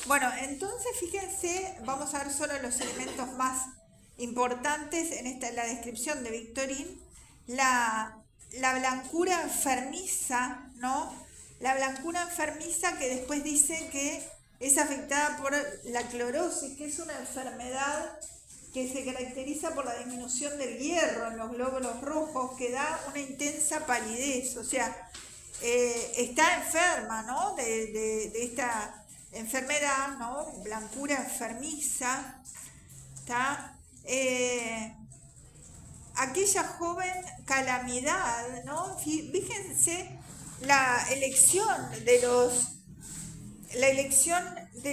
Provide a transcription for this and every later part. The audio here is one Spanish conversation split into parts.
Bueno, entonces fíjense, vamos a ver solo los elementos más importantes en la descripción de Victorine. La blancura enfermiza, ¿no? La blancura enfermiza que después dice que es afectada por la clorosis, que es una enfermedad que se caracteriza por la disminución del hierro en los glóbulos rojos, que da una intensa palidez, o sea, está enferma, ¿no? De esta enfermedad, ¿no? Blancura enfermiza, ¿está? Aquella joven calamidad, ¿no? Fíjense la elección de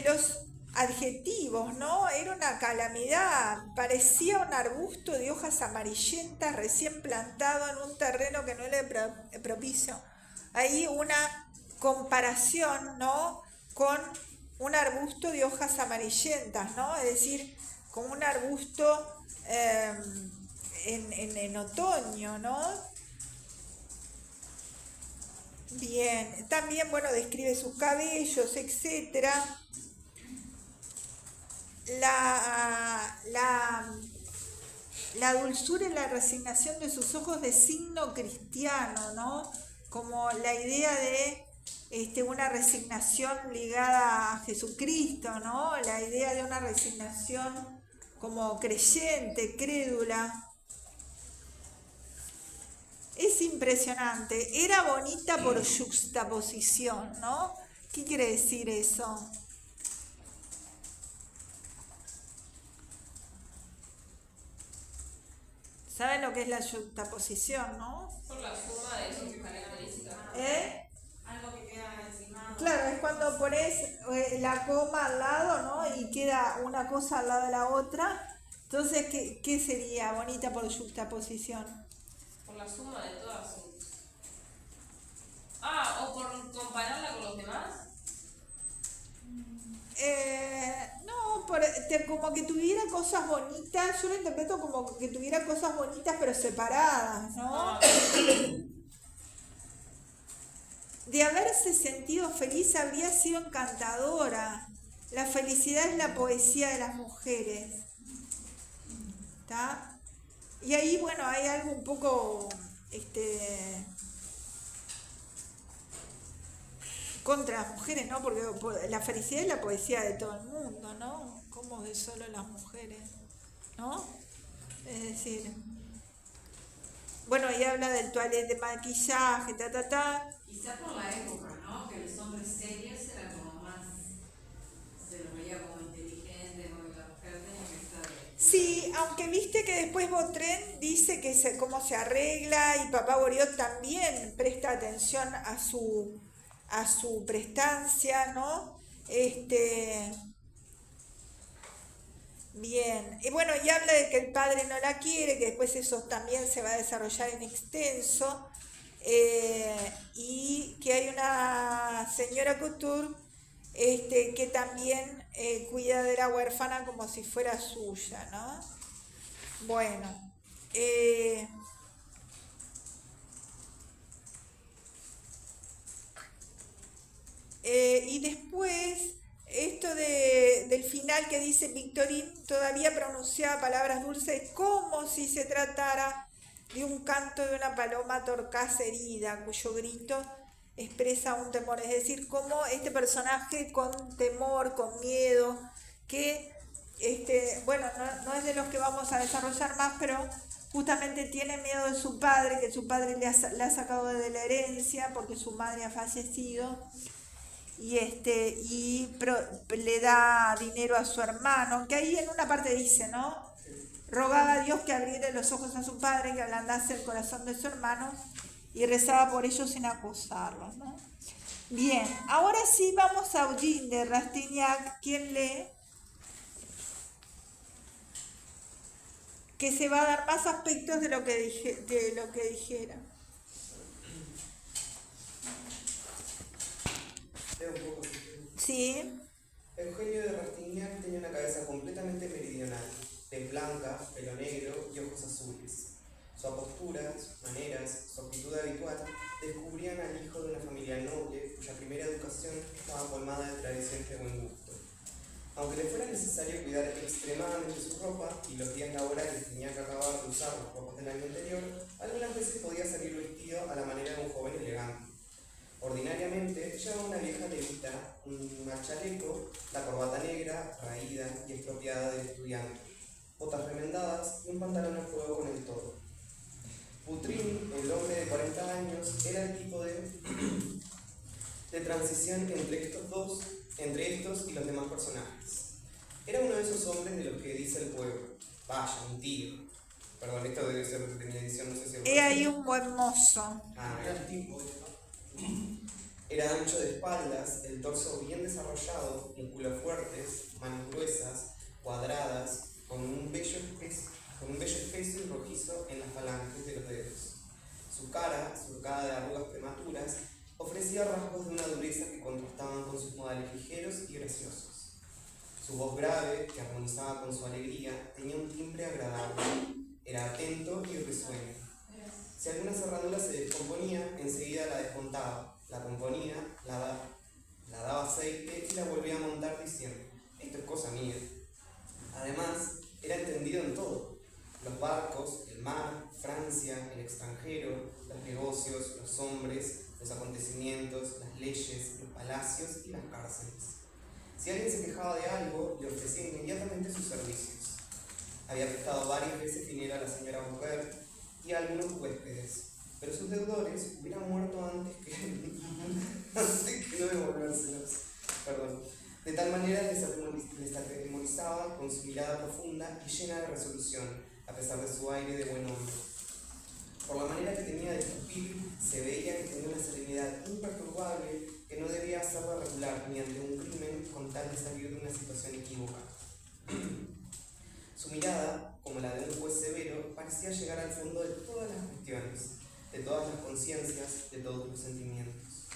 los adjetivos, ¿no? Era una calamidad, parecía un arbusto de hojas amarillentas recién plantado en un terreno que no era propicio. Hay una comparación, ¿no? Con un arbusto de hojas amarillentas, ¿no? Es decir, como un arbusto en otoño, ¿no? Bien, también, bueno, describe sus cabellos, etcétera. La, la, la dulzura y la resignación de sus ojos de signo cristiano, ¿no? Como la idea de una resignación ligada a Jesucristo, ¿no? La idea de una resignación como creyente, crédula. Es impresionante. Era bonita por juxtaposición, ¿no? ¿Qué quiere decir eso? ¿Saben lo que es la juxtaposición, no? Por la suma de sus características. ¿Eh? Algo que queda encima. Claro, es cuando pones la coma al lado, ¿no? Y queda una cosa al lado de la otra. Entonces, ¿qué sería bonita por juxtaposición? Por la suma de todas sus... o por compararla con los demás. No, como que tuviera cosas bonitas, yo lo interpreto como que tuviera cosas bonitas pero separadas, ¿no? De haberse sentido feliz habría sido encantadora. La felicidad es la poesía de las mujeres. ¿Está? Y ahí, bueno, hay algo un poco contra las mujeres, ¿no? Porque la felicidad es la poesía de todo el mundo, ¿no? Como de solo las mujeres, ¿no? Es decir, bueno, y habla del toilet de maquillaje, Quizá por la época, ¿no? Que los hombres serios eran como más, se los veía como inteligentes, como que la mujer tenía que estar. Sí, aunque viste que después Bautrén dice que cómo se arregla y papá Goriot también presta atención a su prestancia, ¿no? Bien, y bueno, y habla de que el padre no la quiere, que después eso también se va a desarrollar en extenso, y que hay una señora Couture que también cuida de la huérfana como si fuera suya, ¿no? Bueno, y después, esto del final que dice Victorine, todavía pronunciaba palabras dulces como si se tratara de un canto de una paloma torcaz herida, cuyo grito expresa un temor. Es decir, como este personaje con temor, con miedo, que, bueno, no es de los que vamos a desarrollar más, pero justamente tiene miedo de su padre, que su padre le ha sacado de la herencia porque su madre ha fallecido le da dinero a su hermano, que ahí en una parte dice, ¿no? Rogaba a Dios que abriera los ojos a su padre, que ablandase el corazón de su hermano y rezaba por ellos sin acusarlos, ¿no? Bien, ahora sí vamos a Eugene de Rastignac, quien lee, que se va a dar más aspectos de lo que dijera. Leo un poco. Sí. Eugenio de Rastignac tenía una cabeza completamente meridional, tez blanca, pelo negro y ojos azules. Su apostura, sus maneras, su actitud habitual descubrían al hijo de una familia noble cuya primera educación estaba colmada de tradiciones de buen gusto. Aunque le fuera necesario cuidar extremadamente su ropa y los días laborales tenía que acabar de usar los ropas del año anterior, algunas veces podía salir vestido a la manera de un joven elegante. Ordinariamente llevaba una vieja levita, un chaleco, la corbata negra, raída y estropeada del estudiante, botas remendadas y un pantalón a juego con el todo. Boutrin, el hombre de 40 años, era el tipo de transición entre estos y los demás personajes. Era uno de esos hombres de los que dice el pueblo: vaya, un tío. Perdón, esto debe ser de mi edición, no sé si... He ahí un buen mozo. Era el tipo. Era ancho de espaldas, el torso bien desarrollado, músculos fuertes, manos gruesas, cuadradas, con un vello espeso y rojizo en las falanges de los dedos. Su cara, surcada de arrugas prematuras, ofrecía rasgos de una dureza que contrastaban con sus modales ligeros y graciosos. Su voz grave, que armonizaba con su alegría, tenía un timbre agradable. Era atento y risueño. Si alguna cerradura se descomponía, enseguida la desmontaba, la componía, la daba aceite y la volvía a montar diciendo: esto es cosa mía. Además, era entendido en todo: los barcos, el mar, Francia, el extranjero, los negocios, los hombres, los acontecimientos, las leyes, los palacios y las cárceles. Si alguien se quejaba de algo, le ofrecía inmediatamente sus servicios. Había prestado varias veces dinero a la señora Bouquet y a algunos huéspedes, pero sus deudores hubieran muerto antes que no devolvérselos. Perdón. De tal manera les atemorizaba con su mirada profunda y llena de resolución, a pesar de su aire de buen hombre. Por la manera que tenía de escupir, se veía que tenía una serenidad imperturbable que no debía hacerla regular ni ante un crimen con tal de salir de una situación equívoca. Su mirada, como la de un juez severo, parecía llegar al fondo de todas las cuestiones, de todas las conciencias, de todos los sentimientos.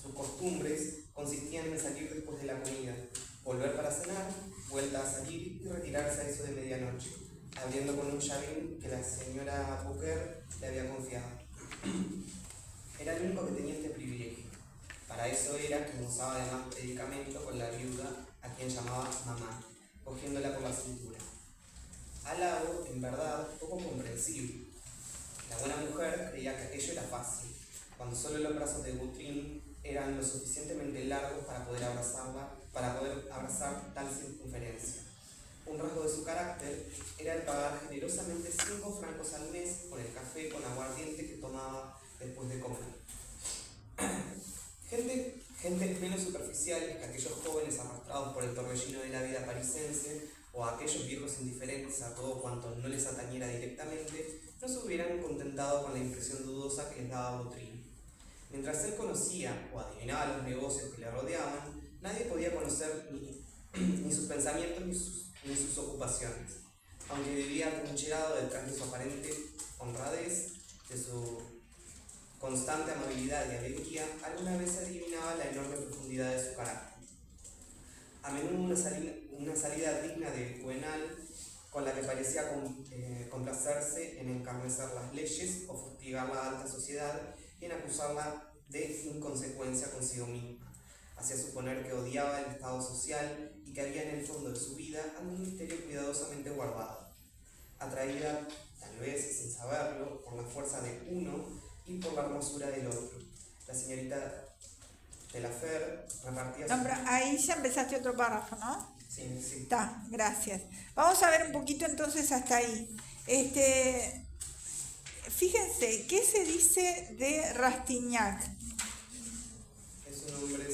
Sus costumbres consistían en salir después de la comida, volver para cenar, vuelta a salir y retirarse a eso de medianoche, abriendo con un llavín que la señora Bouquet le había confiado. Era el único que tenía este privilegio. Para eso era que usaba además predicamento con la viuda, a quien llamaba mamá, cogiéndola por la cintura. Halago, en verdad, poco comprensible. La buena mujer creía que aquello era fácil, cuando solo los brazos de Boutrin eran lo suficientemente largos para poder abrazar tal circunferencia. Un rasgo de su carácter era el pagar generosamente 5 francos al mes por el café con aguardiente que tomaba después de comer. Gente menos superficiales que aquellos jóvenes arrastrados por el torbellino de la vida parisense, o aquellos viejos indiferentes a todo cuanto no les atañera directamente, no se hubieran contentado con la impresión dudosa que les daba Boutrin. Mientras él conocía o adivinaba los negocios que le rodeaban, nadie podía conocer ni sus pensamientos ni sus ocupaciones. Aunque vivía atrincherado detrás de su aparente honradez, de su constante amabilidad y alegría, alguna vez se adivinaba la enorme profundidad de su carácter. A menudo una salida digna de Juvenal, con la que parecía complacerse en encarnecer las leyes o fustigar la alta sociedad y en acusarla de inconsecuencia consigo misma. Hacía suponer que odiaba el estado social y que había en el fondo de su vida algún misterio cuidadosamente guardado. Atraída, tal vez sin saberlo, por la fuerza de uno y por la hermosura del otro, la señorita de la Fer repartía... No, pero ahí ya empezaste otro párrafo, ¿no? Sí. Está, gracias. Vamos a ver un poquito entonces hasta ahí. Fíjense, ¿qué se dice de Rastignac? Es un hombre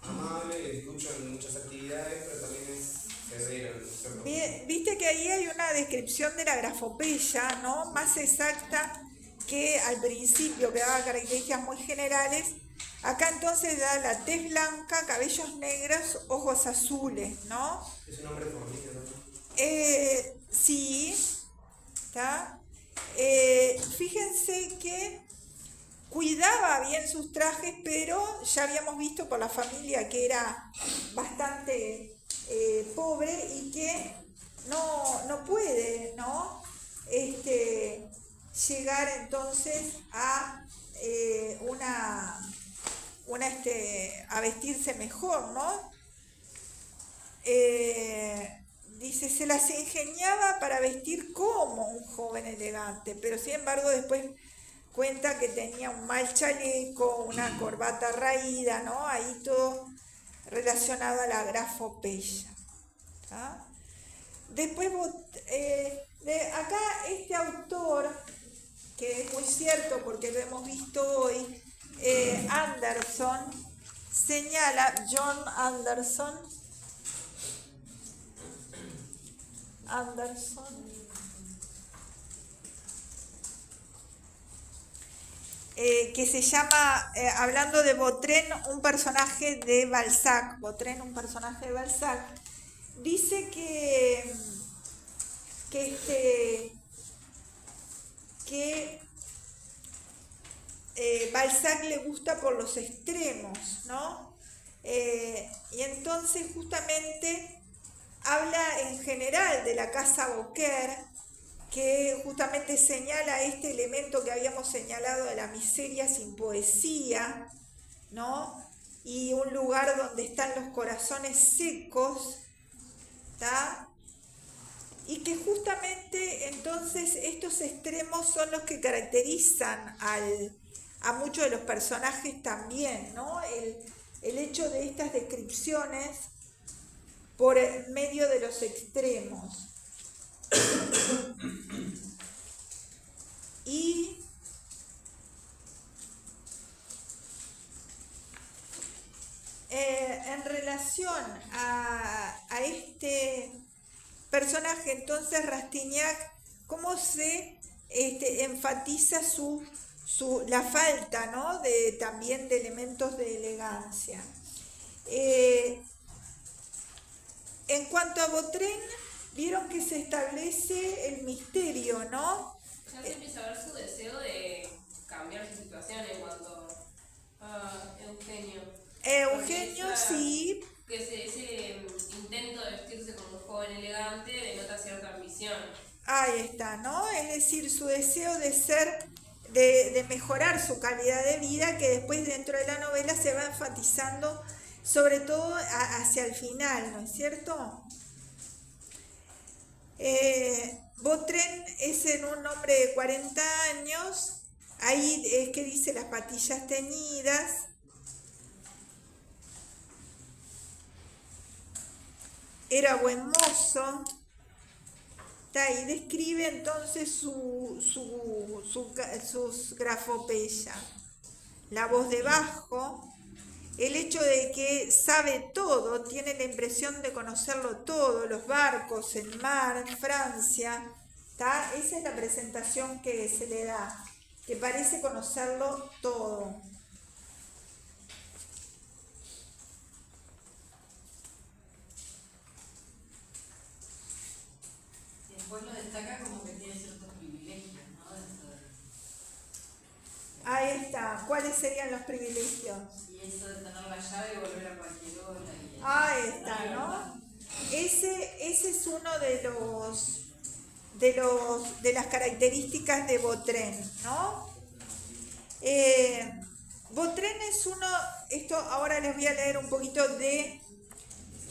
amable, es ducho en muchas actividades, pero también es severo en cierto punto. Viste que ahí hay una descripción de la grafopeya, ¿no? Más exacta que al principio, que daba características muy generales. Acá entonces da la tez blanca, cabellos negros, ojos azules, ¿no? Es un hombre fornido, ¿no? Sí, ¿está? Fíjense que cuidaba bien sus trajes, pero ya habíamos visto por la familia que era bastante pobre y que no puede, ¿no? Llegar entonces a a vestirse mejor, ¿no? dice, se las ingeniaba para vestir como un joven elegante, pero sin embargo después cuenta que tenía un mal chaleco, una corbata raída, ¿no? Ahí todo relacionado a la grafopeya. ¿Tá? Después, acá este autor, que es muy cierto porque lo hemos visto hoy, Anderson, señala, John Anderson, que se llama, hablando de Vautrin, un personaje de Balzac, dice que Balzac le gusta por los extremos, ¿no? Y entonces justamente habla en general de la casa Beaucaire, que justamente señala este elemento que habíamos señalado de la miseria sin poesía, ¿no? Y un lugar donde están los corazones secos, ¿tá? Y que justamente entonces estos extremos son los que caracterizan a muchos de los personajes también, ¿no? El hecho de estas descripciones por medio de los extremos. Y en relación a este personaje, entonces, Rastignac, cómo se enfatiza la falta, ¿no? También de elementos de elegancia. En cuanto a Vautrin, vieron que se establece el misterio, ¿no? Ya se empieza a ver su deseo de cambiar su situación en cuanto a Eugenio. Eugenio, sí. Que ese intento de vestirse como un joven elegante denota cierta ambición. Ahí está, ¿no? Es decir, su deseo de mejorar su calidad de vida, que después dentro de la novela se va enfatizando, sobre todo hacia el final, ¿no es cierto? Vautrin es en un hombre de 40 años, ahí es que dice las patillas teñidas. Era buen mozo, y describe entonces sus grafopeyas, la voz de bajo, el hecho de que sabe todo, tiene la impresión de conocerlo todo, los barcos, el mar, Francia, esa es la presentación que se le da, que parece conocerlo todo. Después lo destaca como que tiene ciertos privilegios, ¿no? Ahí está. ¿Cuáles serían los privilegios? Y eso de tener la llave y volver a cualquier hora. Ahí está, ¿no? Ese es uno de las características de Vautrin, ¿no? Vautrin es esto ahora les voy a leer un poquito de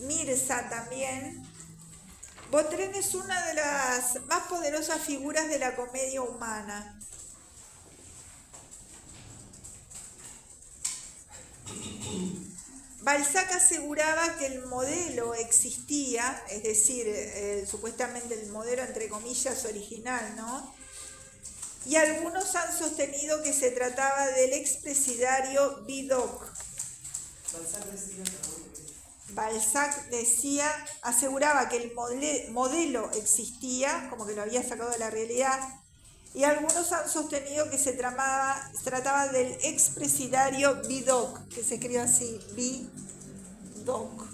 Mirza también. Vautrin es una de las más poderosas figuras de la comedia humana. Balzac aseguraba que el modelo existía, es decir, supuestamente el modelo entre comillas original, ¿no? Y algunos han sostenido que se trataba del expresidario Vidocq. Balzac aseguraba que el modelo existía, como que lo había sacado de la realidad, y algunos han sostenido que se trataba del expresidario Vidocq, que se escribe así, Vidocq.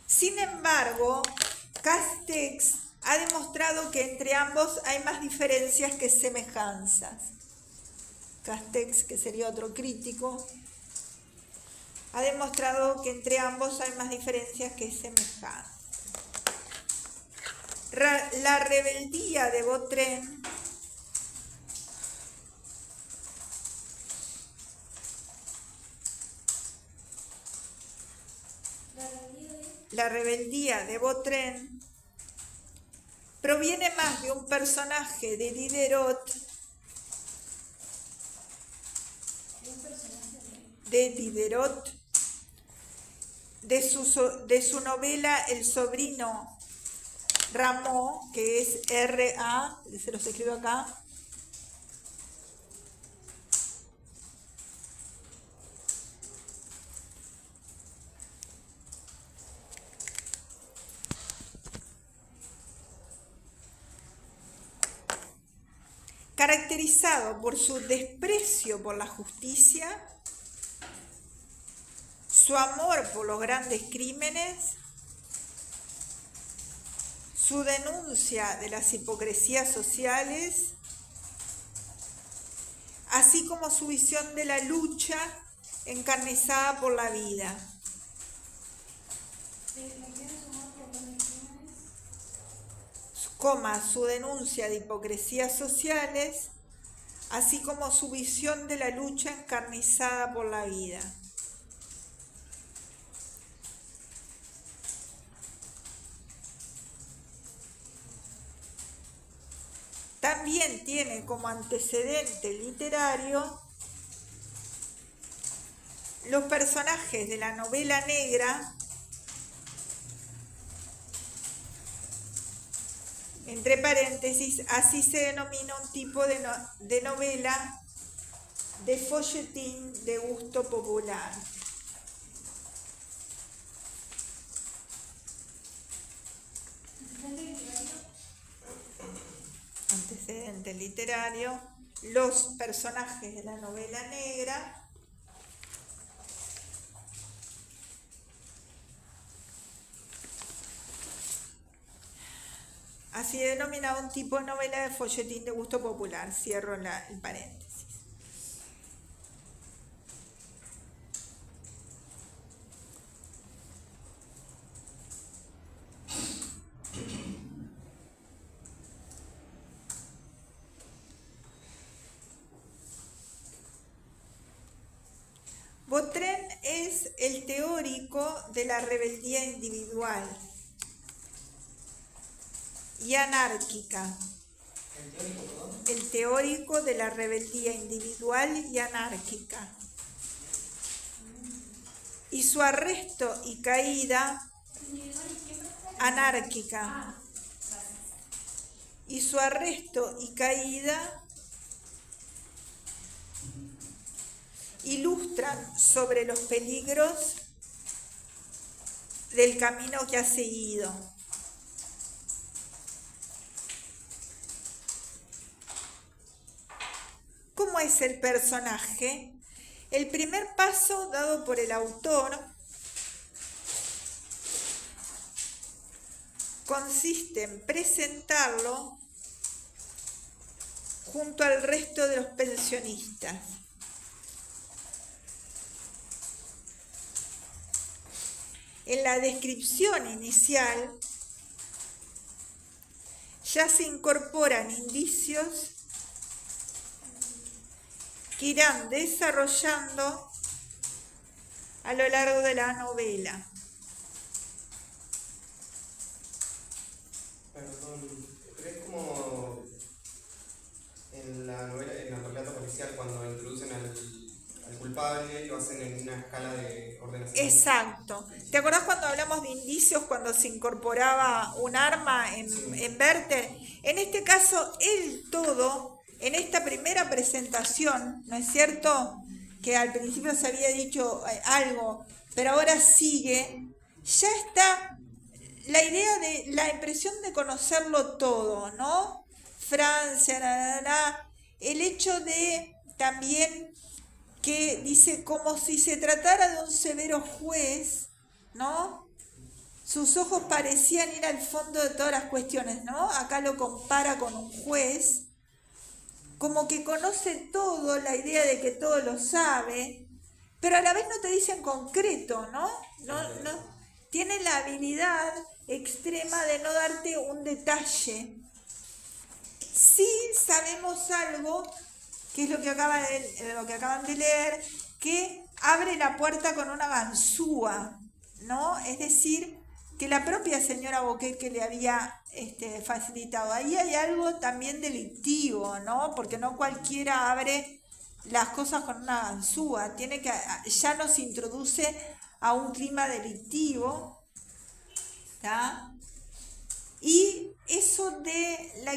Sin embargo, Castex ha demostrado que entre ambos hay más diferencias que semejanzas. Castex, que sería otro crítico, ha demostrado que entre ambos hay más diferencias que semejanzas. La rebeldía de Vautrin la rebeldía de Vautrin proviene más de un personaje de Diderot, de su novela El sobrino Rameau, que es R.A., se los escribo acá, caracterizado por su desprecio por la justicia, su amor por los grandes crímenes, su denuncia de las hipocresías sociales, así como su visión de la lucha encarnizada por la vida. Su denuncia de hipocresías sociales, así como su visión de la lucha encarnizada por la vida. También tiene como antecedente literario los personajes de la novela negra, entre paréntesis, así se denomina un tipo de novela de folletín de gusto popular. Antecedente literario, los personajes de la novela negra, así denominado un tipo de novela de folletín de gusto popular. Cierro el paréntesis. Vautrin es el teórico de la rebeldía individual y anárquica. El teórico de la rebeldía individual y anárquica. Y su arresto y caída anárquica. Y su arresto y caída ilustran sobre los peligros del camino que ha seguido. ¿Cómo es el personaje? El primer paso dado por el autor consiste en presentarlo junto al resto de los pensionistas. En la descripción inicial ya se incorporan indicios que irán desarrollando a lo largo de la novela. Perdón, pero es como en la novela, en el relato policial, cuando introducen al culpable, lo hacen en una escala de ordenación. Exacto. ¿Te acordás cuando hablamos de indicios, cuando se incorporaba un arma en Werther? En este caso, el todo, en esta primera presentación, ¿no es cierto? Que al principio se había dicho algo, pero ahora sigue, ya está la idea de la impresión de conocerlo todo, ¿no? Francia, el hecho de también que dice como si se tratara de un severo juez, ¿no? Sus ojos parecían ir al fondo de todas las cuestiones, ¿no? Acá lo compara con un juez, como que conoce todo, la idea de que todo lo sabe, pero a la vez no te dice en concreto, ¿no? No, tiene la habilidad extrema de no darte un detalle. Sí sabemos algo, que es lo que acaban de leer, que abre la puerta con una ganzúa, ¿no? Es decir, que la propia señora Boquet que le había facilitado. Ahí hay algo también delictivo, ¿no? Porque no cualquiera abre las cosas con una ganzúa, ya nos introduce a un clima delictivo, ¿tá? Y eso de la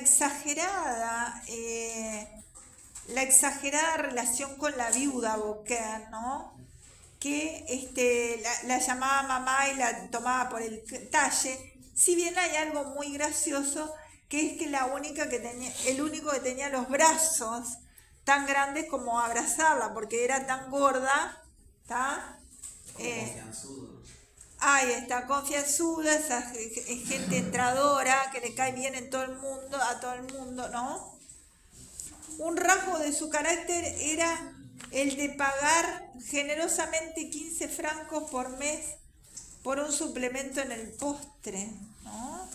exagerada relación con la viuda Boquet, ¿no? Que la llamaba mamá y la tomaba por el talle, si bien hay algo muy gracioso, que es que el único que tenía los brazos tan grandes como abrazarla, porque era tan gorda, ¿está? Confianzudo. Ahí está, confianzuda, esa gente entradora que le cae bien a todo el mundo, ¿no? Un rasgo de su carácter era el de pagar generosamente 15 francos por mes por un suplemento en el postre, ¿no?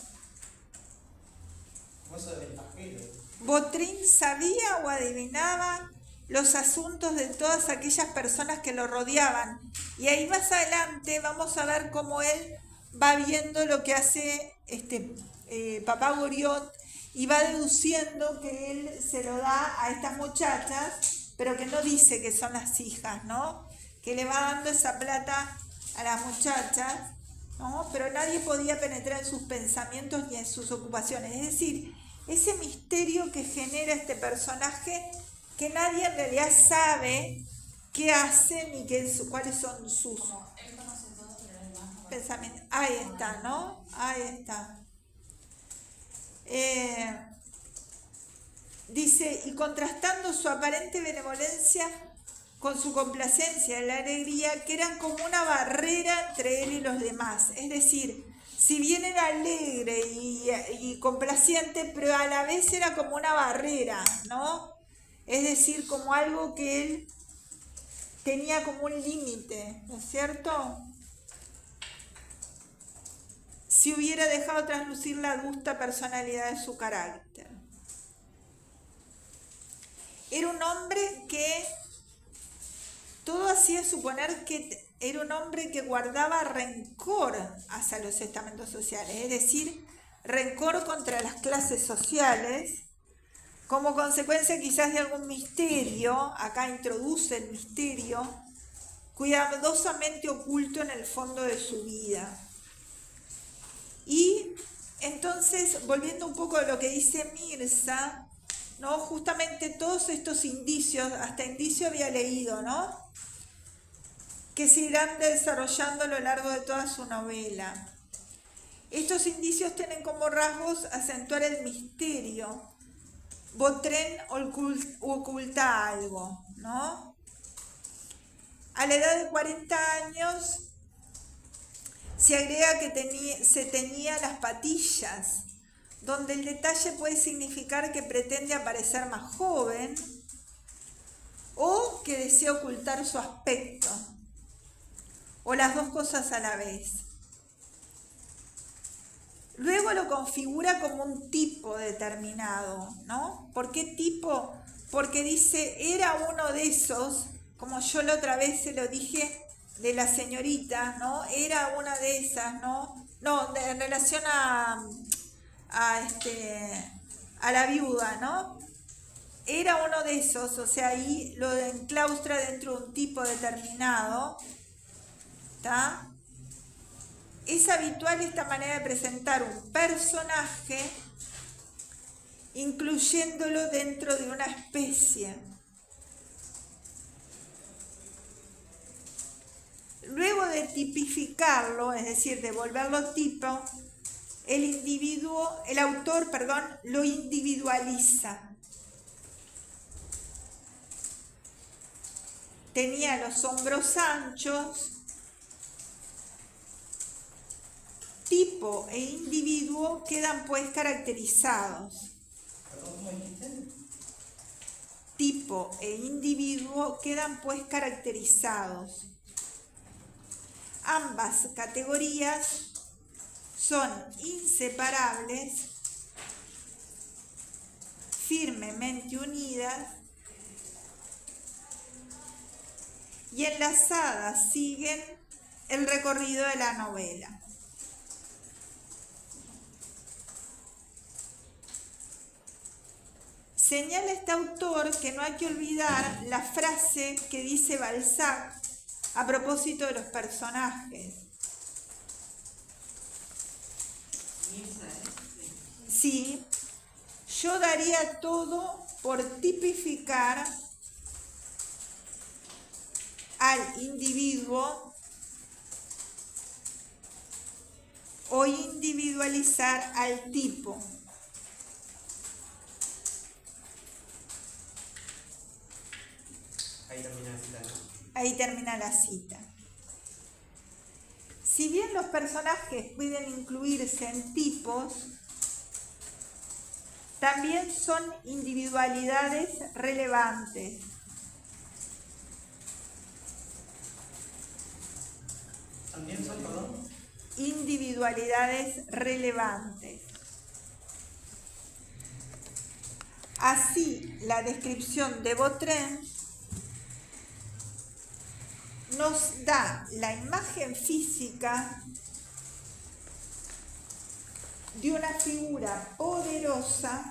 Mozo de ventajero. Botrín sabía o adivinaba los asuntos de todas aquellas personas que lo rodeaban. Y ahí más adelante vamos a ver cómo él va viendo lo que hace papá Goriot y va deduciendo que él se lo da a estas muchachas, pero que no dice que son las hijas, ¿no? Que le va dando esa plata a las muchachas, ¿no? Pero nadie podía penetrar en sus pensamientos ni en sus ocupaciones. Es decir, ese misterio que genera este personaje, que nadie en realidad sabe qué hace ni cuáles son sus Él conoce todo, pero él más no. pensamientos. Ahí está, ¿no? Ahí está. Dice, y contrastando su aparente benevolencia con su complacencia y la alegría, que eran como una barrera entre él y los demás. Es decir, si bien era alegre y complaciente, pero a la vez era como una barrera, ¿no? Es decir, como algo que él tenía como un límite, ¿no es cierto? Si hubiera dejado traslucir la adusta personalidad de su carácter. Era un hombre que todo hacía suponer que era un hombre que guardaba rencor hacia los estamentos sociales, es decir, rencor contra las clases sociales, como consecuencia quizás de algún misterio, acá introduce el misterio, cuidadosamente oculto en el fondo de su vida. Y entonces, volviendo un poco a lo que dice Mirza, ¿no? Justamente todos estos indicios, hasta indicio había leído, ¿no? Que se irán desarrollando a lo largo de toda su novela. Estos indicios tienen como rasgos acentuar el misterio. Botrín oculta algo, ¿no? A la edad de 40 años se agrega que se teñía las patillas, donde el detalle puede significar que pretende aparecer más joven o que desea ocultar su aspecto, o las dos cosas a la vez. Luego lo configura como un tipo determinado, ¿no? ¿Por qué tipo? Porque dice, era uno de esos, como yo la otra vez se lo dije de la señorita, ¿no? Era una de esas, ¿no? No, en relación a la viuda, ¿no? Era uno de esos, o sea, ahí lo enclaustra dentro de un tipo determinado, ¿está? Es habitual esta manera de presentar un personaje incluyéndolo dentro de una especie. Luego de tipificarlo, es decir, de volverlo tipo, el autor, lo individualiza. Tenía los hombros anchos. Tipo e individuo quedan pues caracterizados. Tipo e individuo quedan pues caracterizados. Ambas categorías son inseparables, firmemente unidas y enlazadas siguen el recorrido de la novela. señala este autor que no hay que olvidar la frase que dice Balzac a propósito de los personajes. Sí, yo daría todo por tipificar al individuo o individualizar al tipo. Ahí termina la cita, ¿no? Ahí termina la cita. Si bien los personajes pueden incluirse en tipos, también son individualidades relevantes. ¿También son, perdón? Individualidades relevantes. Así, la descripción de Vautrin nos da la imagen física de una figura poderosa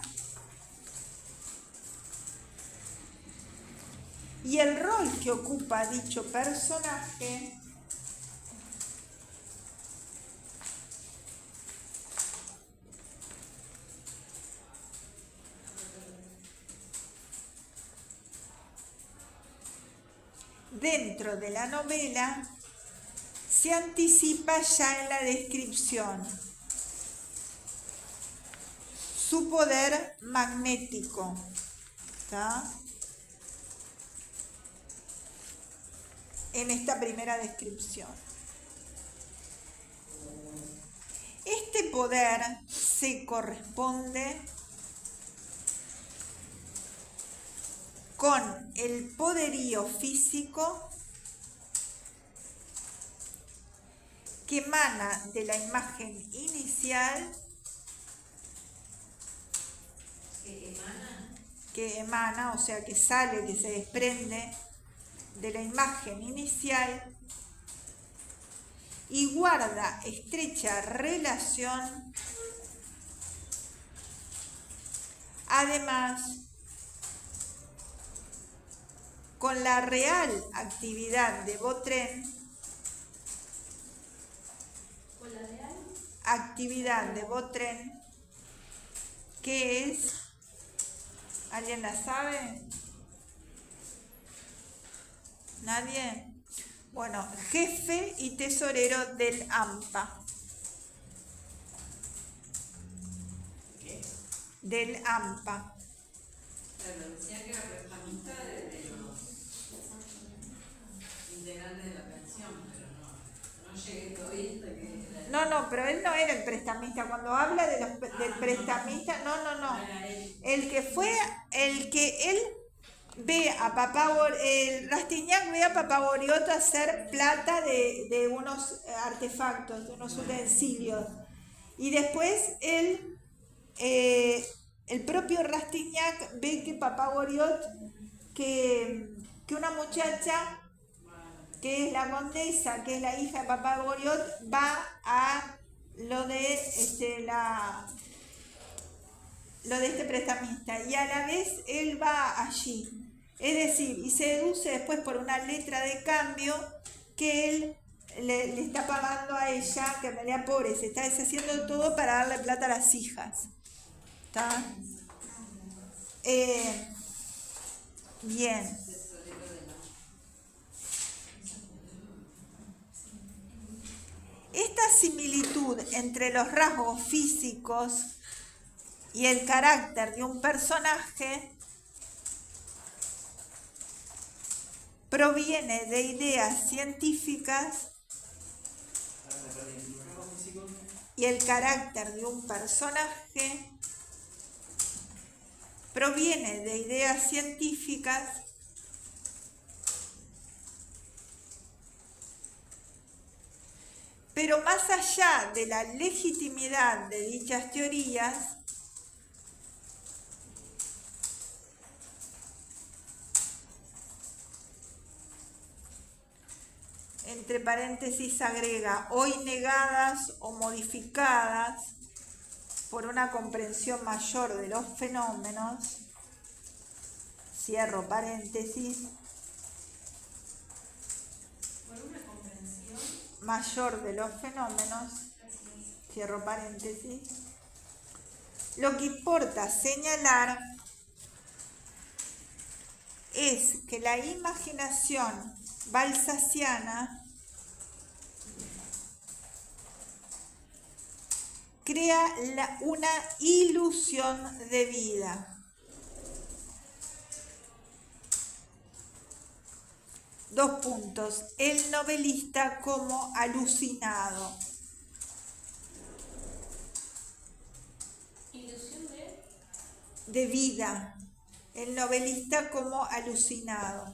y el rol que ocupa dicho personaje dentro de la novela se anticipa ya en la descripción. Su poder magnético, ¿tá? En esta primera descripción. Este poder se corresponde con el poderío físico que emana de la imagen inicial, o sea, que sale, que se desprende de la imagen inicial y guarda estrecha relación, además, con la real actividad de Vautrin, que es, ¿alguien la sabe? ¿Nadie? Bueno, jefe y tesorero del AMPA. ¿Qué? Del AMPA. Pero decía que era prestamista de los integrantes de la pensión, pero no llegué todavía hasta que... No, pero él no era el prestamista. Cuando habla de del prestamista, no. El que él ve a Rastignac ve a Papagoriot hacer plata de unos artefactos, de unos utensilios. Y después el propio Rastignac ve que Papagoriot, que una muchacha que es la condesa, que es la hija de Papagoriot, va a lo de este prestamista, y a la vez él va allí, es decir, y se deduce después por una letra de cambio que él le está pagando a ella, que en realidad pobre, se está deshaciendo todo para darle plata a las hijas. ¿Está? Bien. Esta similitud entre los rasgos físicos y el carácter de un personaje proviene de ideas científicas y el carácter de un personaje proviene de ideas científicas pero más allá de la legitimidad de dichas teorías, entre paréntesis agrega, hoy negadas o modificadas por una comprensión mayor de los fenómenos, cierro paréntesis, Por una comprensión mayor de los fenómenos, cierro paréntesis, lo que importa señalar es que la imaginación balzaciana crea una ilusión de vida. Dos puntos. El novelista como alucinado. Ilusión De vida. El novelista como alucinado.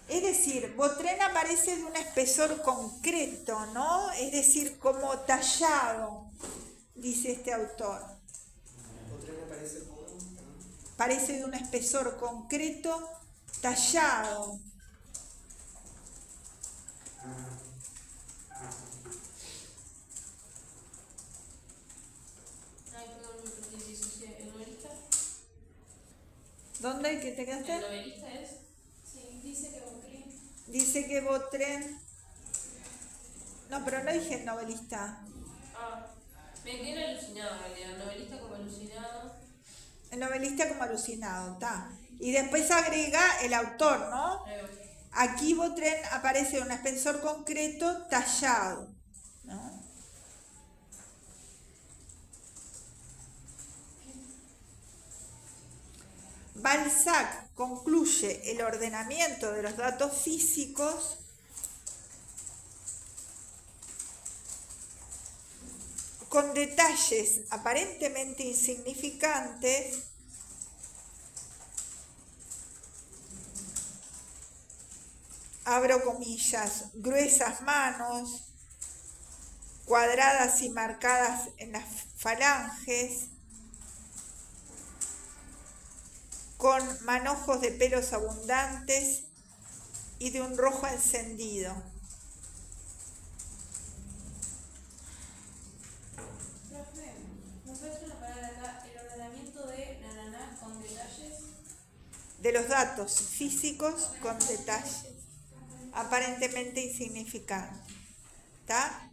Es decir, Bautrén aparece de un espesor concreto, ¿no? Es decir, como tallado, dice este autor. Bautrén aparece como... Parece de un espesor concreto, tallado. Ay, perdón, me perdí, disocié. ¿El novelista? ¿Dónde hay que te ¿El quedaste? novelista es? Sí, dice que Bautrén. Dice que Bautrén... No, pero no dije el novelista. Ah, me quedé alucinado en realidad. El novelista como alucinado. El novelista como alucinado, está. Y después agrega el autor, ¿no? Aquí Bautrén aparece un espesor concreto tallado, ¿no? Balzac concluye el ordenamiento de los datos físicos con detalles aparentemente insignificantes abro comillas, gruesas manos, cuadradas y marcadas en las falanges, con manojos de pelos abundantes y de un rojo encendido. Profe, ¿me puedes una palabra acá? El ordenamiento de nananá con detalles. De los datos físicos con detalles aparentemente insignificantes. ¿Está?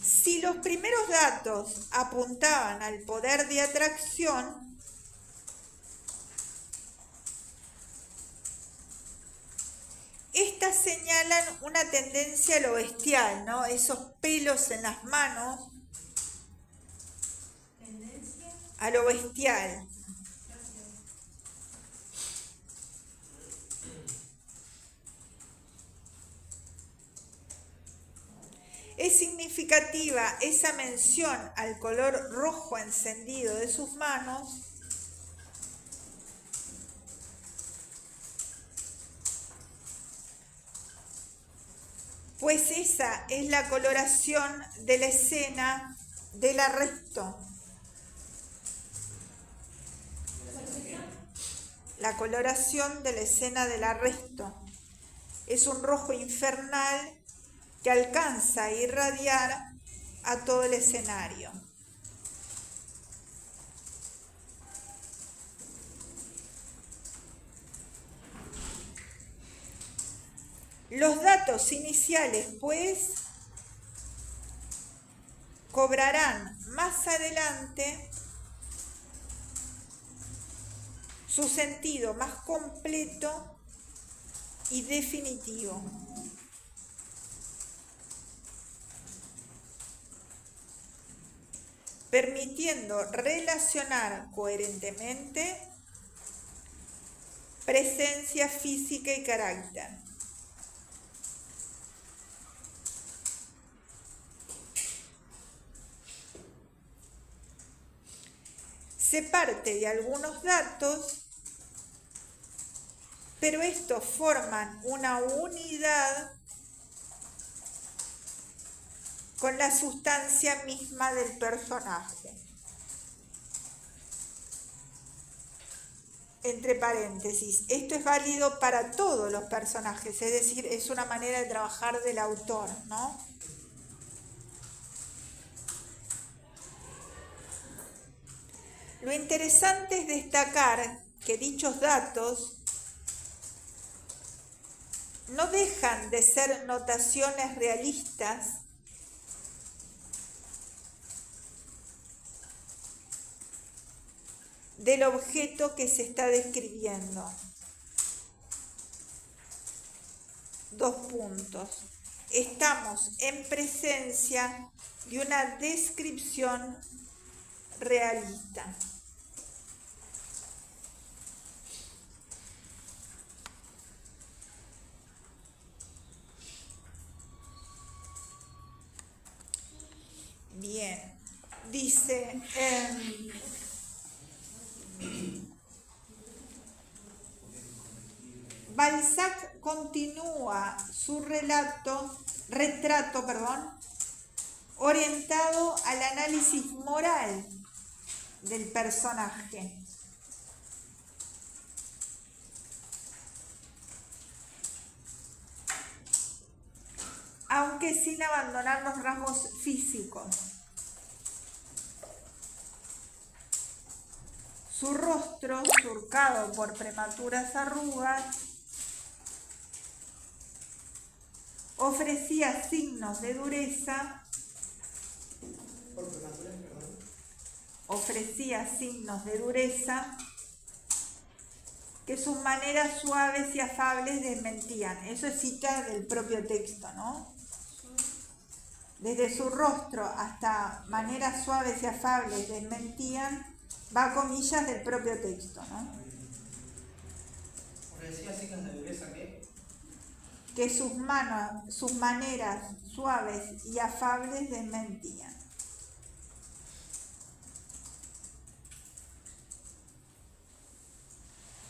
Si los primeros datos apuntaban al poder de atracción, estas señalan una tendencia a lo bestial, ¿no? Esos pelos en las manos, tendencia. a lo bestial. Es significativa esa mención al color rojo encendido de sus manos, pues esa es la coloración de la escena del arresto. La coloración de la escena del arresto es un rojo infernal que alcanza a irradiar a todo el escenario. Los datos iniciales, pues, cobrarán más adelante su sentido más completo y definitivo. Permitiendo relacionar coherentemente presencia física y carácter. Se parte de algunos datos, pero estos forman una unidad con la sustancia misma del personaje. Entre paréntesis, esto es válido para todos los personajes, es decir, es una manera de trabajar del autor, ¿no? Lo interesante es destacar que dichos datos no dejan de ser notaciones realistas del objeto que se está describiendo. 2 puntos. Estamos en presencia de una descripción realista. Bien, dice, Balzac continúa su retrato, orientado al análisis moral del personaje. Aunque sin abandonar los rasgos físicos. Su rostro, surcado por prematuras arrugas, ofrecía signos de dureza. ¿Por prematuras, perdón? Ofrecía signos de dureza que sus maneras suaves y afables desmentían. Eso es cita del propio texto, ¿no? Desde su rostro hasta maneras suaves y afables desmentían, va a comillas del propio texto, ¿no? ¿Ofrecía signos de dureza qué? Que sus maneras suaves y afables desmentían.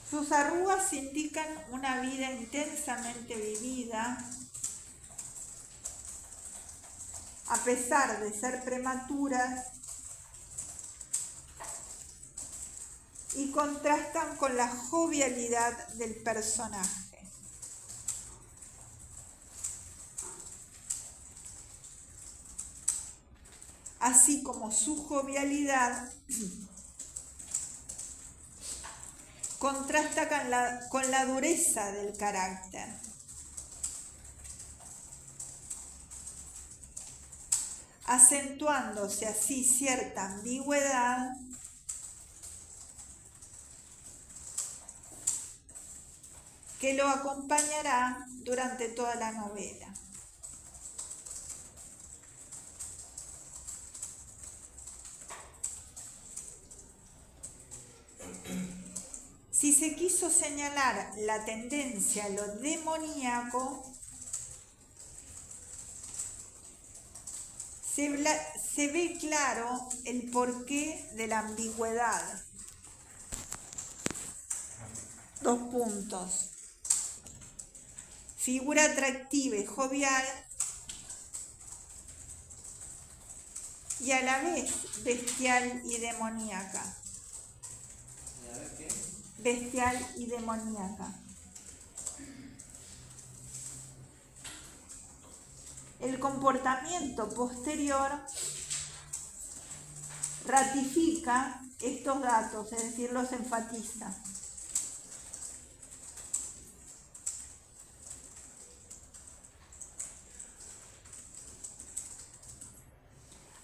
Sus arrugas indican una vida intensamente vivida, a pesar de ser prematuras, y contrastan con la jovialidad del personaje. Así como su jovialidad contrasta con la dureza del carácter. Acentuándose así cierta ambigüedad que lo acompañará durante toda la novela. Si se quiso señalar la tendencia a lo demoníaco, se ve claro el porqué de la ambigüedad. 2 puntos. Figura atractiva y jovial y a la vez bestial y demoníaca. ¿A ver qué? Bestial y demoníaca. El comportamiento posterior ratifica estos datos, es decir, los enfatiza.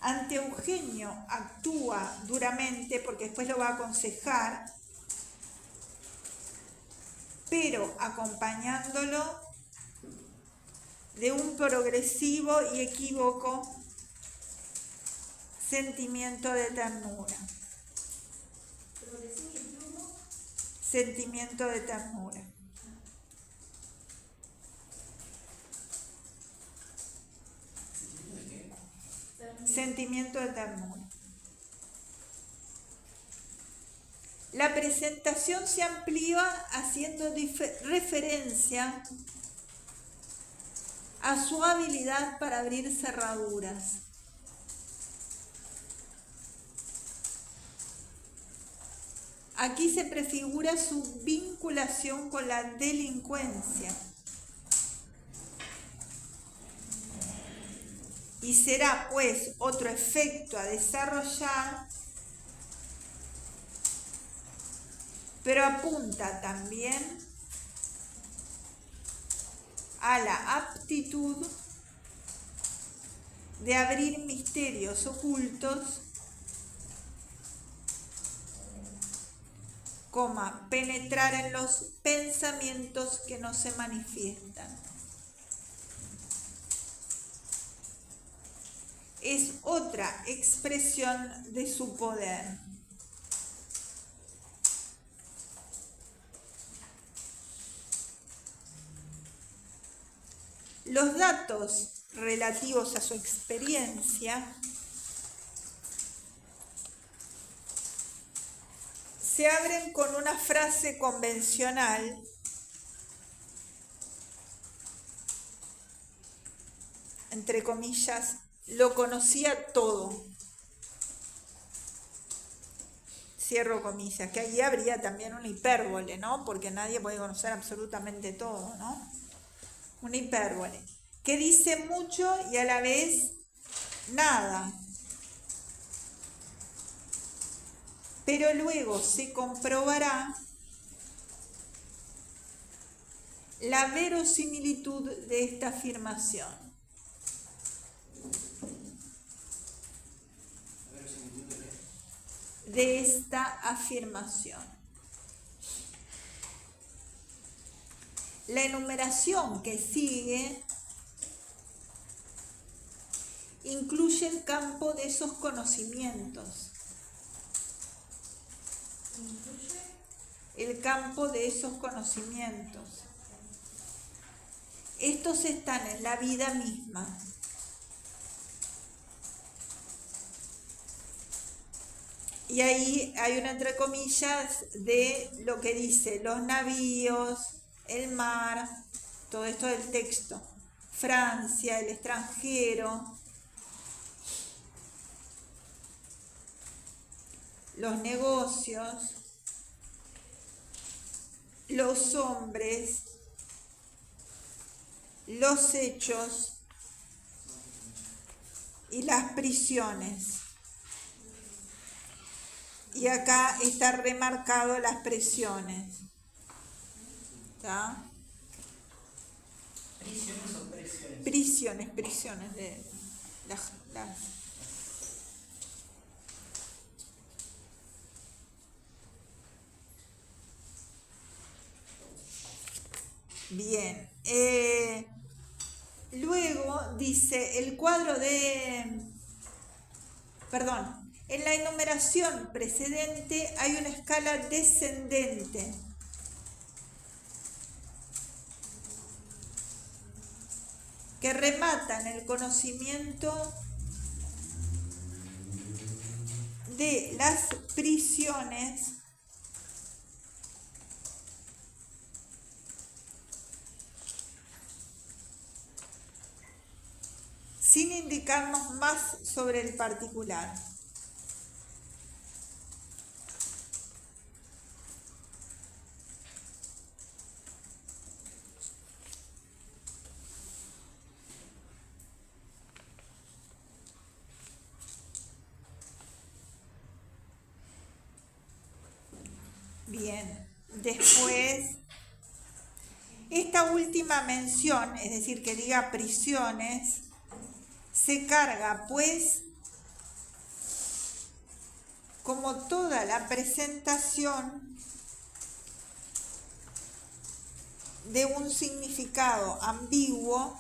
Ante Eugenio actúa duramente, porque después lo va a aconsejar, pero acompañándolo de un progresivo y equívoco sentimiento de ternura. Sentimiento de ternura. Sentimiento de ternura. La presentación se amplía haciendo referencia a su habilidad para abrir cerraduras. Aquí se prefigura su vinculación con la delincuencia. Y será, pues, otro efecto a desarrollar pero apunta también a la aptitud de abrir misterios ocultos, penetrar en los pensamientos que no se manifiestan. Es otra expresión de su poder. Los datos relativos a su experiencia se abren con una frase convencional entre comillas, lo conocía todo. Cierro comillas, que allí habría también una hipérbole, ¿no? Porque nadie puede conocer absolutamente todo, ¿no? Una hipérbole, que dice mucho y a la vez nada. Pero luego se comprobará la verosimilitud de esta afirmación. De esta afirmación. La enumeración que sigue incluye el campo de esos conocimientos. El campo de esos conocimientos. Estos están en la vida misma. Y ahí hay una entre comillas de lo que dice los navíos, el mar, todo esto del texto, Francia, el extranjero, los negocios, los hombres, los hechos y las prisiones. Y acá está remarcado las prisiones. ¿Está? ¿Prisiones o presiones? Prisiones de las. Bien. Luego dice el cuadro de. Perdón. En la enumeración precedente hay una escala descendente. Que remata en el conocimiento de las prisiones sin indicarnos más sobre el particular. Bien, después, esta última mención, es decir, que diga prisiones, se carga, pues, como toda la presentación de un significado ambiguo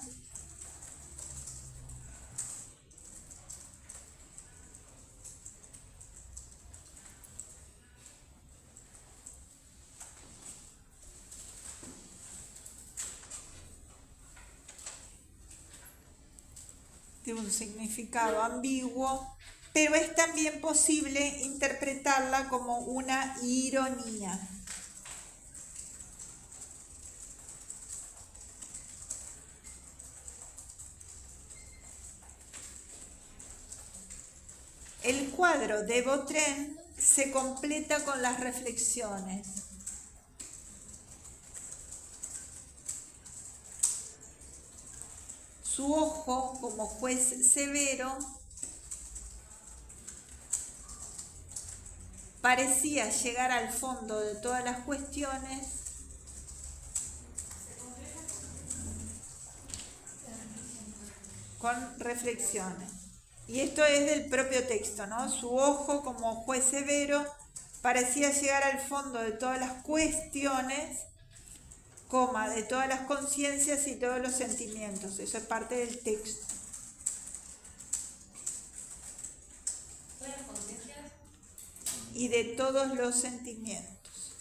pero es también posible interpretarla como una ironía. El cuadro de Vautrin se completa con las reflexiones. Su ojo, como juez severo, parecía llegar al fondo de todas las cuestiones con reflexiones. Y esto es del propio texto, ¿no? Su ojo como juez severo parecía llegar al fondo de todas las cuestiones, coma, de todas las conciencias y todos los sentimientos. Eso es parte del texto. ¿Todas las conciencias? Y de todos los sentimientos.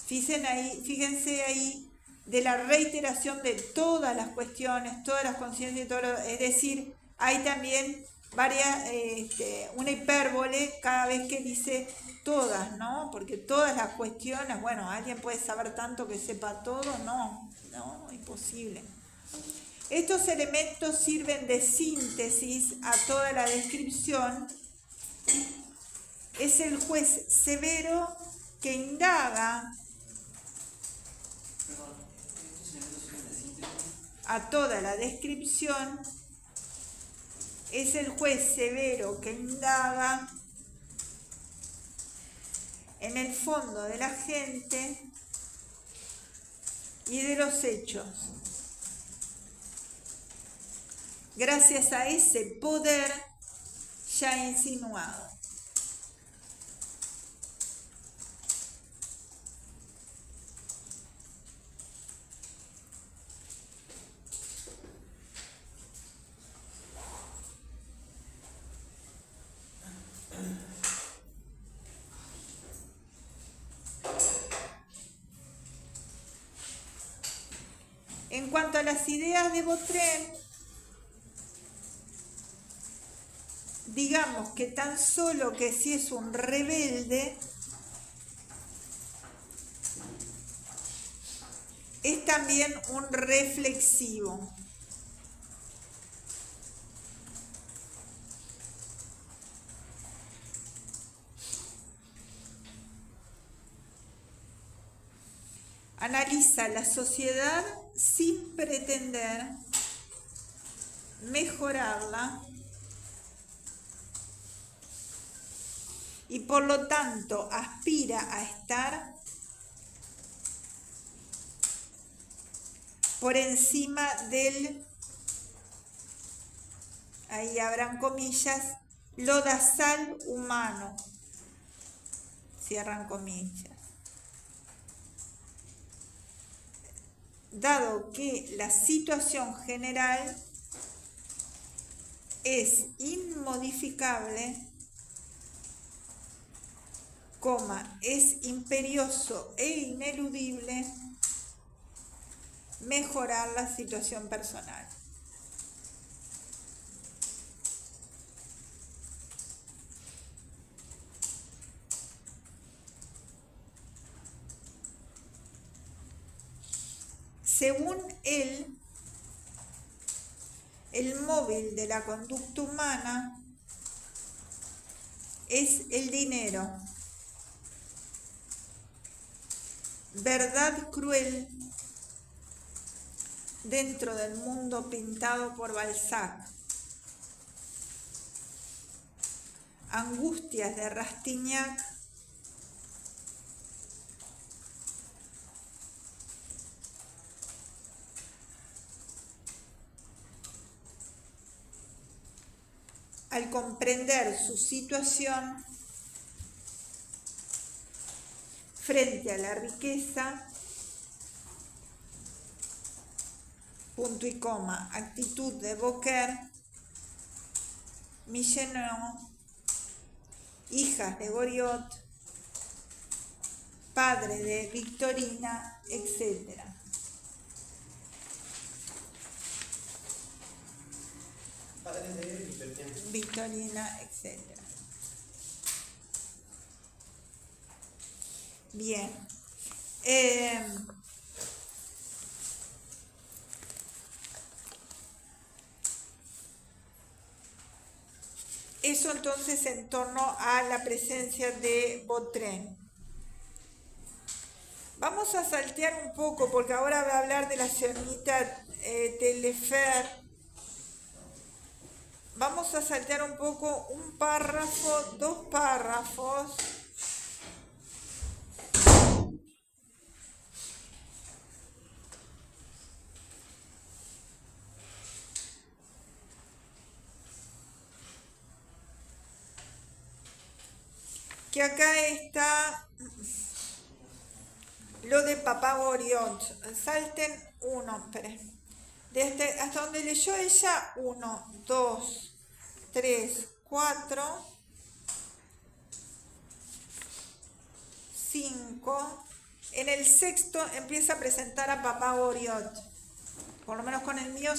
Fíjense ahí de la reiteración de todas las cuestiones, todas las conciencias y todo lo, es decir, hay también una hipérbole cada vez que dice todas, ¿no? Porque todas las cuestiones, bueno, alguien puede saber tanto que sepa todo, no, imposible. Estos elementos sirven de síntesis a toda la descripción. Es el juez severo que indaga a toda la descripción, es el juez severo que indaga en el fondo de la gente y de los hechos. Gracias a ese poder ya insinuado. En cuanto a las ideas de Bautrén, digamos que tan solo que si es un rebelde, es también un reflexivo. Analiza la sociedad sin pretender mejorarla y por lo tanto aspira a estar por encima del, ahí abran comillas, lodazal humano, cierran comillas. Dado que la situación general es inmodificable, es imperioso e ineludible mejorar la situación personal. Según él, el móvil de la conducta humana es el dinero, verdad cruel dentro del mundo pintado por Balzac, angustias de Rastignac, al comprender su situación frente a la riqueza, punto y coma, actitud de Beaucaire, Michenon, hijas de Goriot, padre de Victorina, etc. Padres de Victorina, etc. Bien. Eso entonces en torno a la presencia de Bautrén. Vamos a saltear un poco porque ahora va a hablar de la señorita Taillefer. vamos a saltear un poco un párrafo, 2 párrafos. Que acá está lo de Papá Goriot. Salten uno, esperen. Desde hasta donde leyó ella, 1, 2, 3, 4, 5. En el sexto empieza a presentar a Papá Goriot. Por lo menos con el mío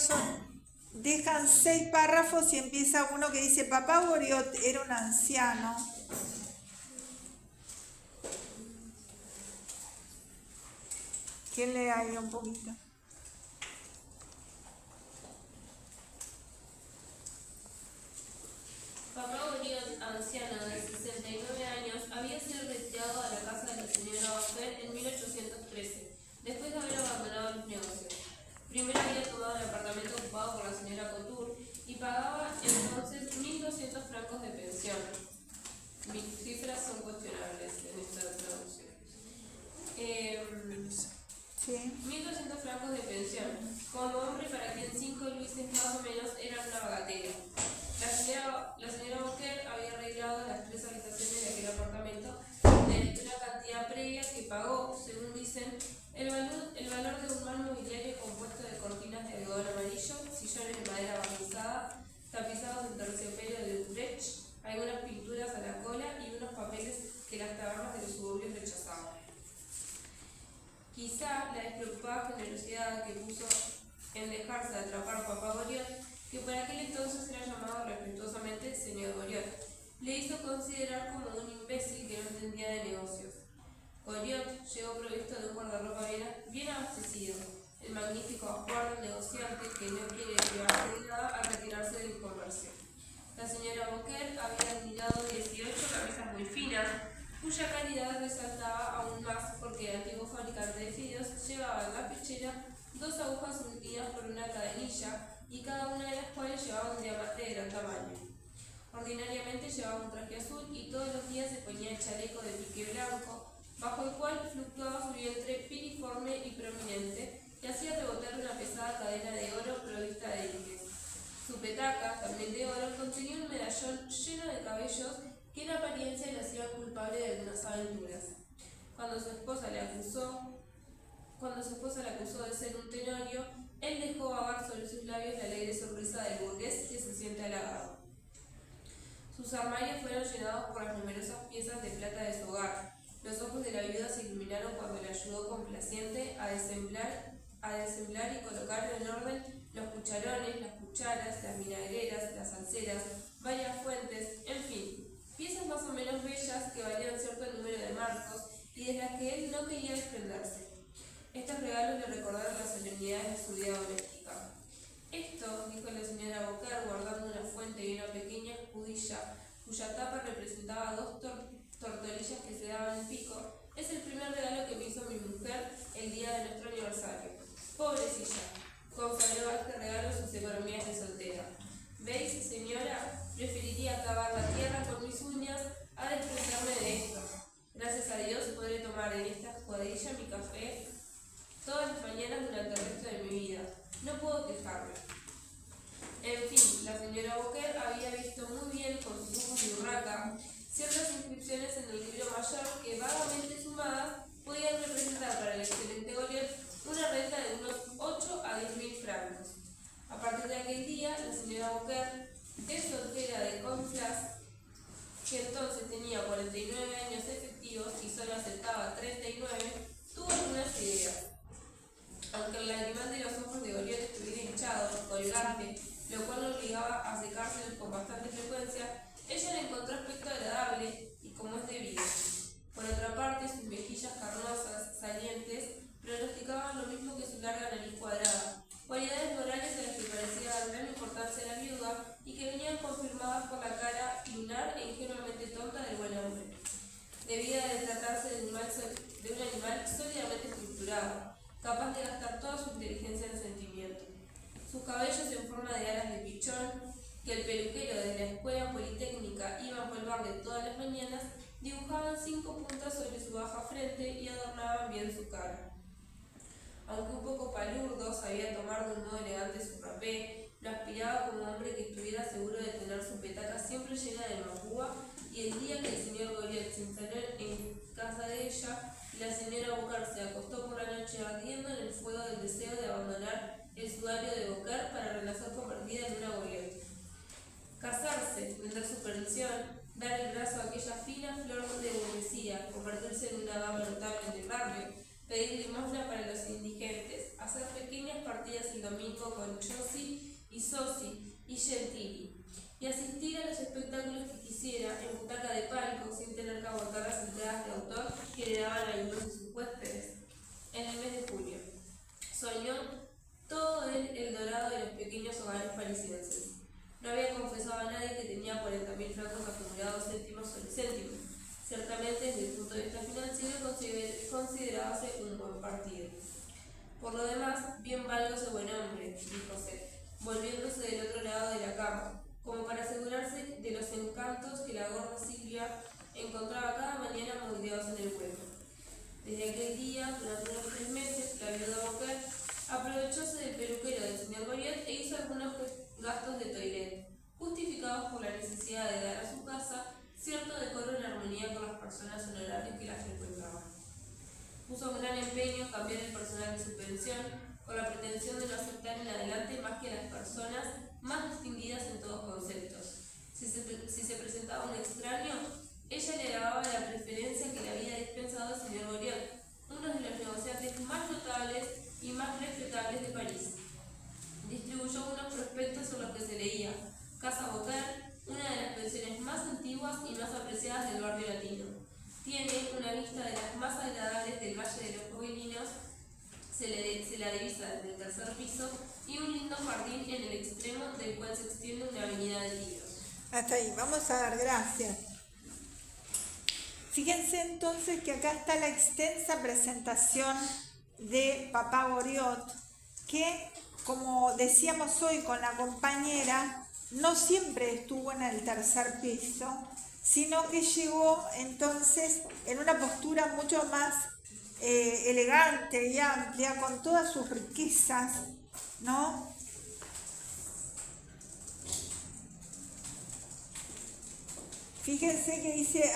dejan 6 párrafos y empieza uno que dice: Papá Goriot era un anciano. ¿Quién lee ahí un poquito? Papá Goriot, anciano de 69 años, había sido retirado a la casa de la señora Baker en 1813, después de haber abandonado los negocios. Primero había tomado el apartamento ocupado por la señora Couture y pagaba entonces 1.200 francos de pensión. Mis cifras son cuestionables en esta traducción. Sí. 1.200 francos de pensión, como hombre para quien 5 luises más o menos eran una bagatela. La señora Baker había arreglado las 3 habitaciones de aquel apartamento de una cantidad previa que pagó, según dicen, el valor de un mal mobiliario compuesto de cortinas de algodón amarillo, sillones de madera barnizada, tapizados de terciopelo de Utrecht, algunas pinturas a la cola y unos papeles que las tabernas de los suburbios rechazaban. Quizá la despreocupada generosidad que puso en dejarse de atrapar a Papá Goriot, que por aquel entonces era llamado respetuosamente señor Goriot, le hizo considerar como un imbécil que no entendía de negocios. Goriot llegó provisto de un guardarropa bien abastecido, el magnífico ajuar del negociante que no quiere privarse de nada al retirarse del comercio. La señora Baker había admirado 18 camisas muy finas, cuya calidad resaltaba aún más porque el antiguo fabricante de fideos llevaba en la pechera 2 agujas unidas por una cadenilla y cada una de las cuales llevaba un diamante de gran tamaño. Ordinariamente llevaba un traje azul y todos los días se ponía el chaleco de pique blanco, bajo el cual fluctuaba su vientre piriforme y prominente y hacía rebotar una pesada cadena de oro provista de diques. Su petaca, también de oro, contenía un medallón lleno de cabellos que en apariencia le hacían culpable de algunas aventuras. Cuando su esposa le acusó de ser un tenorio, él dejó vagar sobre sus labios la alegre sonrisa del burgués que se siente halagado. Sus armarios fueron llenados por las numerosas piezas de plata de su hogar. Los ojos de la viuda se iluminaron cuando le ayudó complaciente a desemblar y colocar en orden los cucharones, las cucharas, las vinagreras, las salseras, varias fuentes, en fin, piezas más o menos bellas que valían cierto número de marcos y de las que él no quería desprenderse. Estos regalos le recordaron las solemnidades de su vida doméstica. Esto, dijo la señora Baker, guardando una fuente y una pequeña escudilla cuya tapa representaba 2 tortolillas que se daban el pico, es el primer regalo que me hizo mi mujer el día de nuestro aniversario. Pobrecilla, consagró a este regalo sus economías de soltera. ¿Veis, señora? Preferiría cavar la tierra con mis uñas a desprenderme de esto. Gracias a Dios podré tomar en esta escuadrilla mi café todas las mañanas durante el resto de mi vida. No puedo quejarme. En fin, la señora Baker había visto muy bien con sus ojos de urraca ciertas inscripciones en el libro mayor que, vagamente sumadas, podían representar para el excelente Goriot una renta de unos 8 a 10.000 francos. A partir de aquel día, la señora Baker, soltera de Conflans, que entonces tenía 49 años efectivos y solo aceptaba 39, tuvo algunas ideas. Aunque el lagrimal de los ojos de Goriot estuviera hinchado, colgante, lo cual lo obligaba a secárselos con bastante frecuencia, ella le encontró aspecto agradable y como es debido. Por otra parte, sus mejillas carnosas, salientes, pronosticaban lo mismo que su larga nariz cuadrada, cualidades morales a las que parecía dar gran importancia a la viuda y que venían confirmadas por la cara lunar e ingenuamente tonta del buen hombre. Debía de tratarse de un animal sólidamente estructurado, capaz de gastar toda su inteligencia en sentimiento. Sus cabellos en forma de alas de pichón, que el peluquero de la escuela politécnica iba a empolvarle todas las mañanas, dibujaban 5 puntas sobre su baja frente y adornaban bien su cara. Aunque un poco palurdo, sabía tomar de un modo elegante su rapé, lo aspiraba como hombre que estuviera seguro de tener su petaca siempre llena de macúa, y el día que el señor Goriot se instaló en casa de ella, la señora Boker se acostó por la noche ardiendo en el fuego del deseo de abandonar el sudario de Boker para renacer convertida en una Goriot. Casarse, vender su pensión, dar el brazo a aquella fina flor de burguesía, convertirse en una dama notable del barrio, pedir limosna para los indigentes, hacer pequeñas partidas el domingo con Chossi y Sosi y Gentili, y asistir a los espectáculos que quisiera en butaca de palco sin tener que aguantar las entradas de autor que le daban algunos de sus huéspedes. En el mes de julio, soñó todo el dorado de los pequeños hogares parisienses. No había confesado a nadie que tenía 40.000 francos acumulados céntimos sobre céntimos. Ciertamente, desde el punto de vista financiero, considerábase un buen partido. Por lo demás, bien valgo ese buen hombre, díjose, volviéndose del otro lado de la cama, como para asegurarse de los encantos que la gorda Silvia encontraba cada mañana moldeados en el hueco. Desde aquel día, durante unos 3 meses, la viuda Boker aprovechóse del peluquero del señor Goriot e hizo algunos gastos de toilette, justificados por la necesidad de dar a su casa cierto decoro en armonía con las personas honorables que la frecuentaban. Puso un gran empeño en cambiar el personal de su pensión, con la pretensión de no aceptar en adelante más que a las personas más distinguidas en todos conceptos. Si se presentaba un extraño, ella le daba la preferencia que le había dispensado el señor Goriot, uno de los negociantes más notables y más respetables de París. Distribuyó unos prospectos en los que se leía: Casa Boker, una de las pensiones más antiguas y más apreciadas del barrio latino. Tiene una vista de las más agradables del Valle de los Joguelinos, se la divisa desde el tercer piso, y un lindo jardín en el extremo del cual se extiende una avenida de tiros. Hasta ahí, vamos a dar gracias. Fíjense entonces que acá está la extensa presentación de Papá Goriot, que, como decíamos hoy con la compañera, no siempre estuvo en el tercer piso, sino que llegó entonces en una postura mucho más elegante y amplia, con todas sus riquezas, ¿no? Fíjense que dice,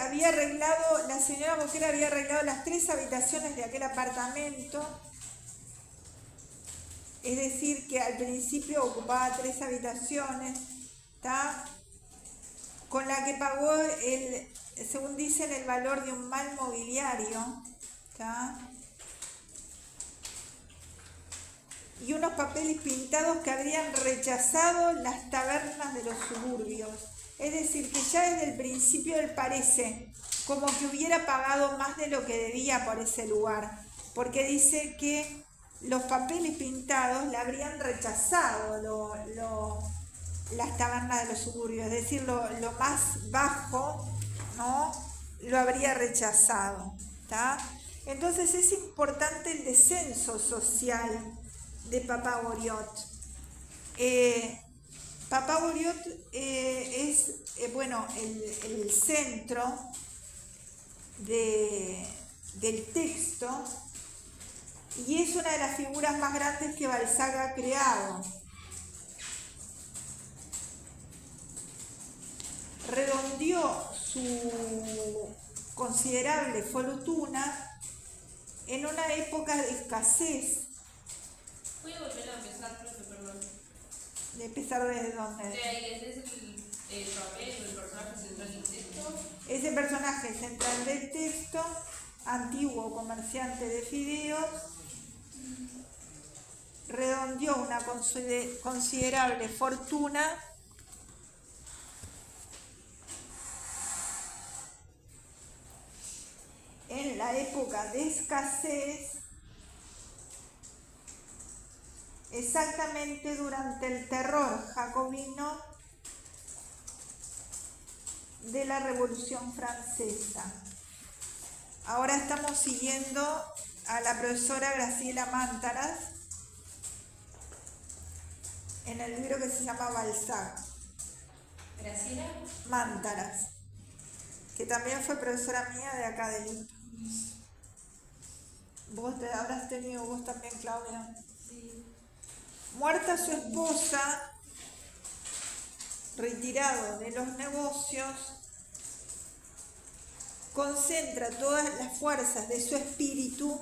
la señora Boker había arreglado las 3 habitaciones de aquel apartamento, es decir, que al principio ocupaba 3 habitaciones, ¿está? Con la que pagó, según dicen, el valor de un mal mobiliario, ¿está? Y unos papeles pintados que habrían rechazado las tabernas de los suburbios. Es decir, que ya desde el principio él parece como que hubiera pagado más de lo que debía por ese lugar, porque dice que los papeles pintados le habrían rechazado las tabernas de los suburbios, es decir, lo más bajo, ¿no? Lo habría rechazado, ¿está? Entonces es importante el descenso social de Papá Goriot. Papá Goriot es el centro del texto y es una de las figuras más grandes que Balzac ha creado. Redondeó su considerable fortuna en una época de escasez. Voy a volver a empezar, profe, perdón. ¿De empezar desde dónde? De ahí, ese es el papel o el personaje central del texto. Ese personaje central del texto, antiguo comerciante de fideos, redondeó una considerable fortuna en la época de escasez, exactamente durante el terror jacobino de la Revolución Francesa. Ahora estamos siguiendo a la profesora Graciela Mántaras en el libro que se llama Balzac. Graciela. Mántaras, que también fue profesora mía de acá del INTA. Vos te habrás tenido, vos también, Claudia. Sí. Muerta su esposa, retirado de los negocios, concentra todas las fuerzas de su espíritu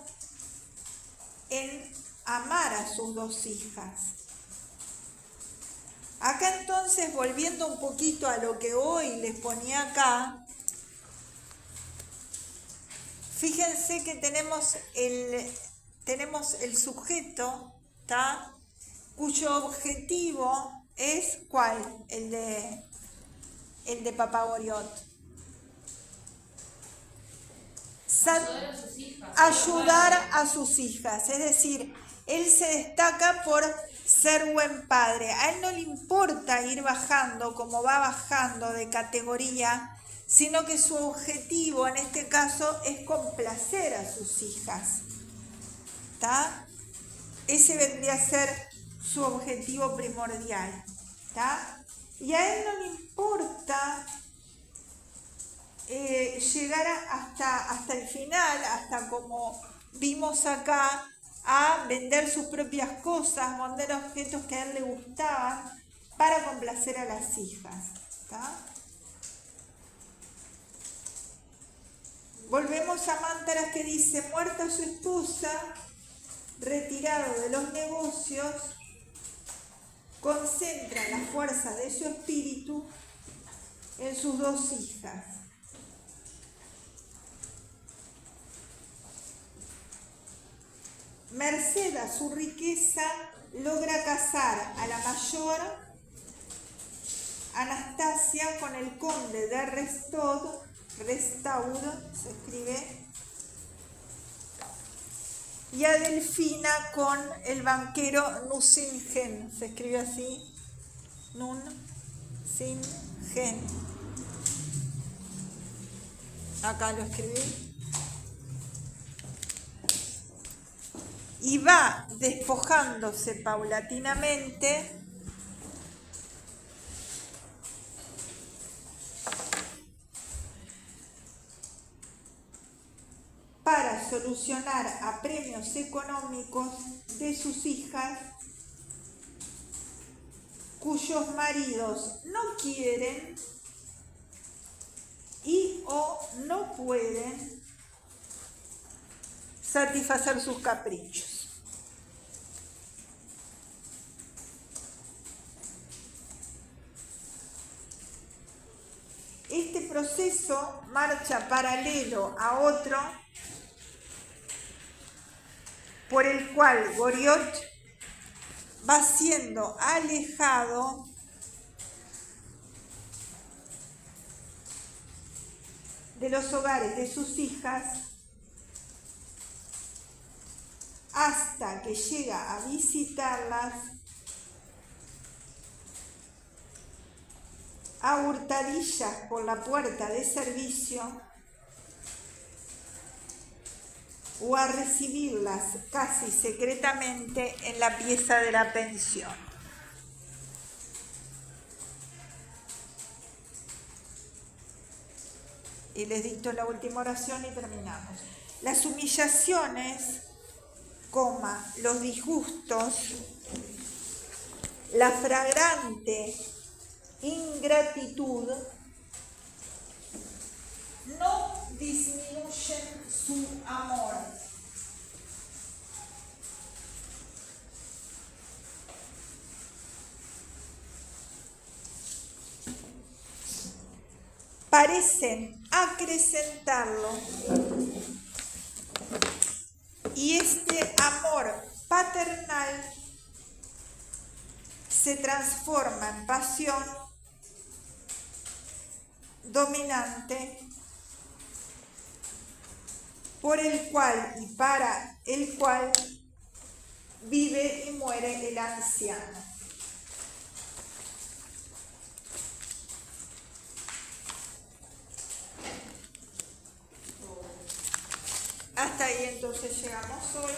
en amar a sus dos hijas. Acá entonces, volviendo un poquito a lo que hoy les ponía acá, fíjense que tenemos el sujeto, ¿tá? Cuyo objetivo es ¿cuál? El de Papagoriot. Ayudar a sus hijas. Ayudar a sus hijas, es decir, él se destaca por ser buen padre. A él no le importa ir bajando como va bajando de categoría, sino que su objetivo en este caso es complacer a sus hijas. ¿Tá? Ese vendría a ser su objetivo primordial. ¿Tá? Y a él no le importa llegar hasta el final, hasta como vimos acá, a vender sus propias cosas, vender objetos que a él le gustaban para complacer a las hijas. ¿Tá? Volvemos a Mántaras, que dice: muerta su esposa, retirado de los negocios, concentra la fuerza de su espíritu en sus dos hijas. Merced a su riqueza, logra casar a la mayor, Anastasia, con el conde de Restaud, se escribe, y a Delfina con el banquero Nucingen, se escribe así, Nucingen. Acá lo escribí. Y va despojándose paulatinamente para solucionar apremios económicos de sus hijas, cuyos maridos no quieren y o no pueden satisfacer sus caprichos. Este proceso marcha paralelo a otro por el cual Goriot va siendo alejado de los hogares de sus hijas hasta que llega a visitarlas a hurtadillas por la puerta de servicio o a recibirlas casi secretamente en la pieza de la pensión. Y les dicto la última oración y terminamos. Las humillaciones, los disgustos, la flagrante ingratitud no disminuyen su amor. Parecen acrecentarlo, y este amor paternal se transforma en pasión dominante por el cual y para el cual vive y muere el anciano. Hasta ahí entonces llegamos hoy.